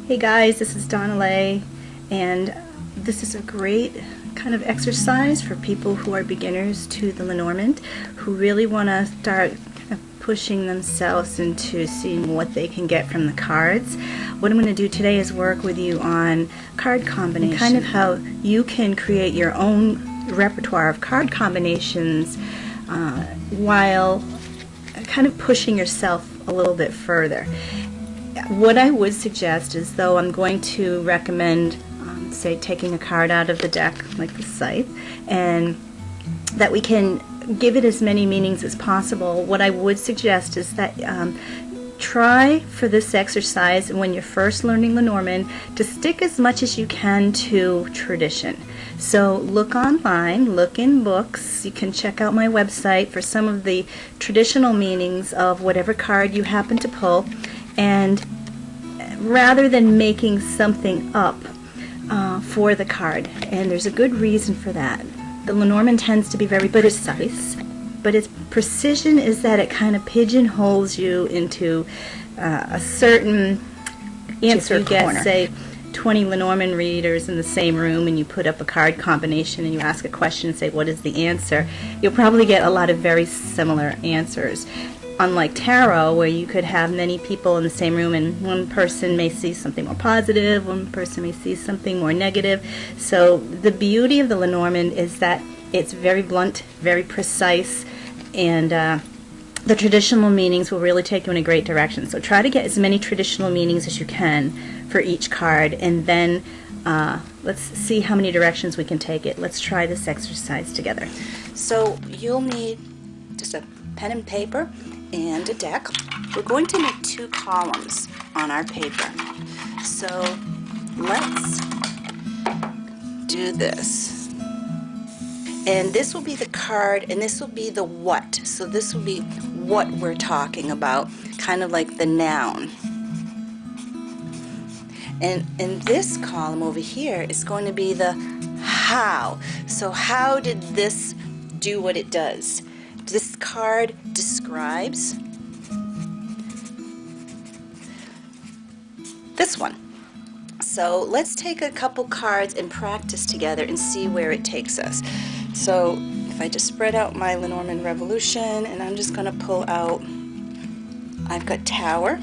Hey guys, this is Donnaleigh, and this is a great kind of exercise for people who are beginners to the Lenormand, who really want to start kind of pushing themselves into seeing what they can get from the cards. What I'm going to do today is work with you on card combinations, kind of how you can create your own repertoire of card combinations while kind of pushing yourself a little bit further. What I would suggest is, though I'm going to recommend, say, taking a card out of the deck, like the scythe, and that we can give it as many meanings as possible, what I would suggest is that try for this exercise when you're first learning Lenormand to stick as much as you can to tradition. So look online, look in books. You can check out my website for some of the traditional meanings of whatever card you happen to pull. And rather than making something up for the card, and there's a good reason for that. The Lenormand tends to be very precise, but its precision is that it kind of pigeonholes you into a certain answer corner. Get, say, 20 Lenormand readers in the same room, and you put up a card combination and you ask a question and say, what is the answer? You'll probably get a lot of very similar answers. Unlike tarot, where you could have many people in the same room and one person may see something more positive, one person may see something more negative. So the beauty of the Lenormand is that it's very blunt, very precise, and the traditional meanings will really take you in a great direction. So try to get as many traditional meanings as you can for each card, and then let's see how many directions we can take it. Let's try this exercise together. So you'll need just a pen and paper and a deck. We're going to make 2 columns on our paper. So let's do this. And this will be the card, and this will be the what. So this will be what we're talking about, kind of like the noun. And in this column over here is going to be the how. So how did this do what it does? This card describes this one. So let's take a couple cards and practice together and see where it takes us. So if I just spread out my Lenormand Revolution, and I'm just going to pull out, I've got Tower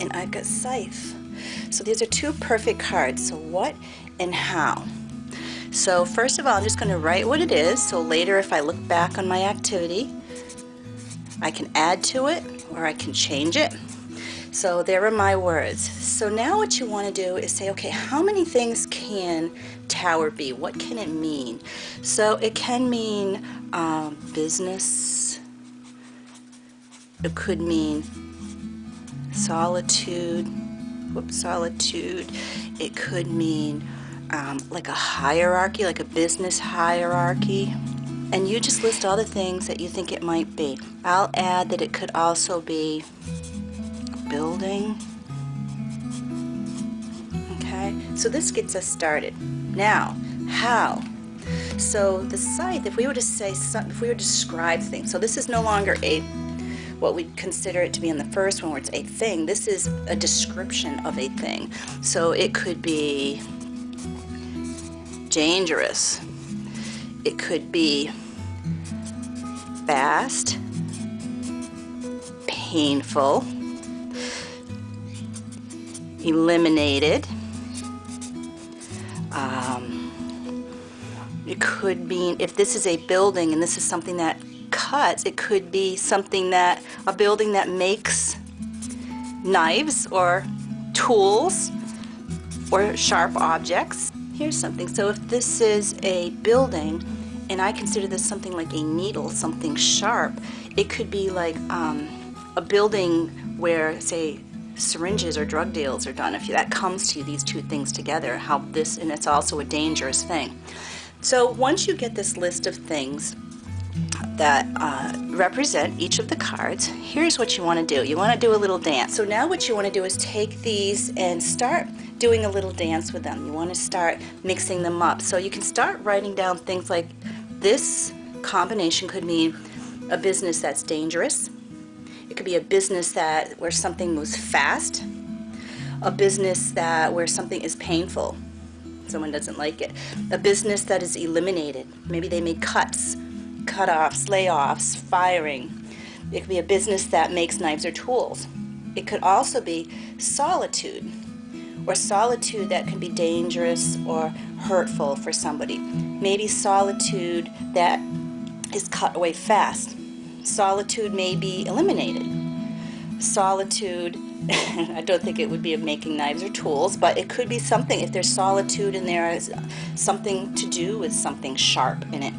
and I've got Scythe. So these are 2 perfect cards. So what and how? So first of all, I'm just going to write what it is, so later if I look back on my activity, I can add to it or I can change it. So there are my words. So now what you want to do is say, okay, how many things can tower be? What can it mean? So it can mean business. It could mean solitude. Solitude. It could mean like a hierarchy, like a business hierarchy. And you just list all the things that you think it might be. I'll add that it could also be a building. Okay, so this gets us started. Now, how? So the scythe, if we were to say, if we were to describe things, so this is no longer what we'd consider it to be in the first one, where it's a thing. This is a description of a thing. So it could be dangerous. It could be fast, painful, eliminated. It could mean, if this is a building and this is something that cuts, it could be something that, a building that makes knives or tools or sharp objects. Here's something. So if this is a building and I consider this something like a needle, something sharp, it could be like a building where, say, syringes or drug deals are done. If that comes to you, these 2 things together, how this, and it's also a dangerous thing. So once you get this list of things that represent each of the cards, here's what you want to do. You want to do a little dance. So now what you want to do is take these and start doing a little dance with them. You want to start mixing them up. So you can start writing down things like this combination could mean a business that's dangerous. It could be a business where something moves fast. a business where something is painful, someone doesn't like it. A business that is eliminated. Maybe they make cuts, cut-offs, layoffs, firing. It could be a business that makes knives or tools. It could also be solitude, or solitude that can be dangerous or hurtful for somebody. Maybe solitude that is cut away fast. Solitude may be eliminated. Solitude, I don't think it would be of making knives or tools, but it could be something. If there's solitude and there is something to do with something sharp in it.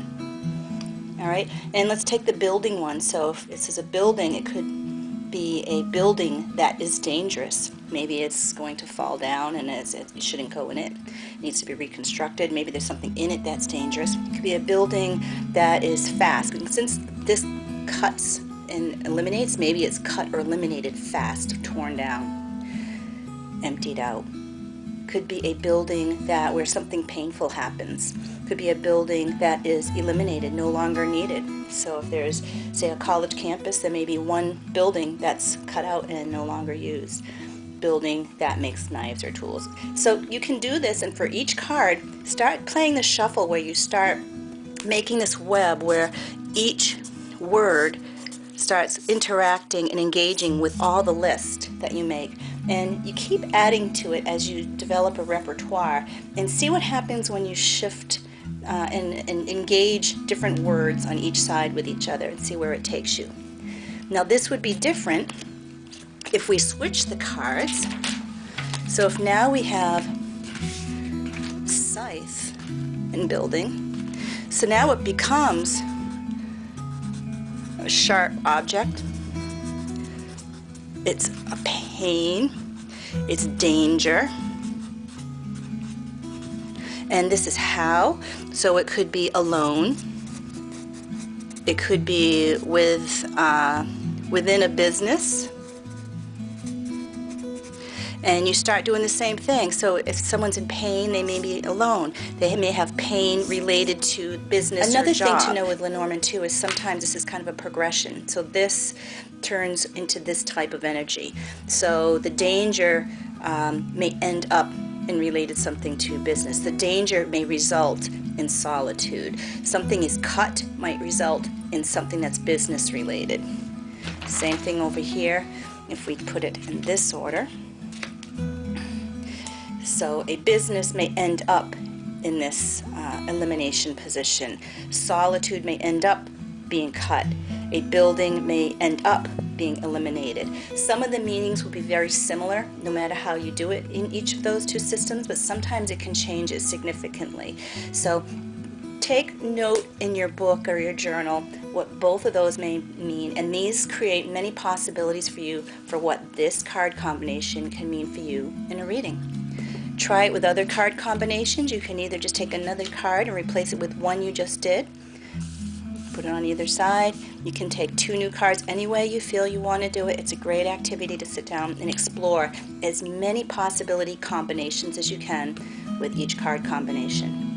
All right, and let's take the building one. So if this is a building, it could be a building that is dangerous. Maybe it's going to fall down and it shouldn't go in it. It needs to be reconstructed. Maybe there's something in it that's dangerous. It could be a building that is fast. And since this cuts and eliminates, maybe it's cut or eliminated fast, torn down, emptied out. Could be a building where something painful happens. Could be a building that is eliminated, no longer needed. So if there's, say, a college campus, there may be one building that's cut out and no longer used. Building that makes knives or tools. So you can do this, and for each card, start playing the shuffle where you start making this web where each word starts interacting and engaging with all the list that you make. And you keep adding to it as you develop a repertoire, and see what happens when you shift and engage different words on each side with each other, and see where it takes you. Now this would be different if we switch the cards. So if now we have scythe and building, so now it becomes a sharp object. It's a pain, it's danger, and this is how. So it could be alone, it could be within a business, and you start doing the same thing. So if someone's in pain, they may be alone. They may have pain related to business or job. Another thing to know with Lenormand too is sometimes this is kind of a progression. So this turns into this type of energy. So the danger may end up in related something to business. The danger may result in solitude. Something is cut might result in something that's business related. Same thing over here if we put it in this order. So a business may end up in this elimination position. Solitude may end up being cut. A building may end up being eliminated. Some of the meanings will be very similar no matter how you do it in each of those two systems, but sometimes it can change it significantly. So take note in your book or your journal what both of those may mean, and these create many possibilities for you for what this card combination can mean for you in a reading. Try it with other card combinations. You can either just take another card and replace it with one you just did. Put it on either side. You can take two new cards any way you feel you want to do it. It's a great activity to sit down and explore as many possibility combinations as you can with each card combination.